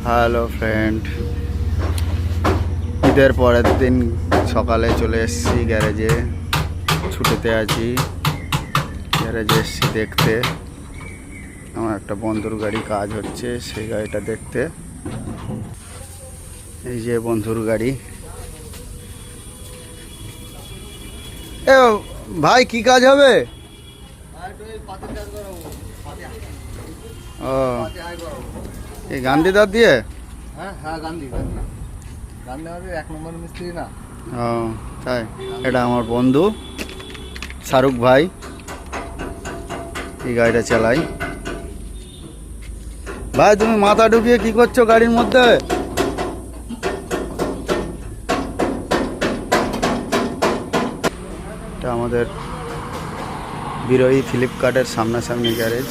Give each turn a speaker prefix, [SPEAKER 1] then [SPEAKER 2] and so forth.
[SPEAKER 1] Hello friend, ঈদের পরের দিন সকালে চলে এসেছি গ্যারেজে। ছুটিতে আছি, গ্যারেজে এসেছি দেখতে। আমার একটা বন্ধুর গাড়ি কাজ হচ্ছে, সেই গাড়িটা দেখতে। এই যে বন্ধুর গাড়ি। এ ভাই, কি কাজ হবে? ও, এই গান্ধীদার দিয়ে?
[SPEAKER 2] হ্যাঁ, গান্ধী আমাদের 1 নম্বর মিস্ত্রি না।
[SPEAKER 1] ও তাই, এটা আমার বন্ধু শাহরুখ ভাই, এই গাড়িটা চালাই। ভাই, তুমি মাথা ঢুকিয়ে কি করছো গাড়ির মধ্যে? এটা আমাদের বিরোহী ফ্লিপকার্টের সামনাসামনি গ্যারেজ।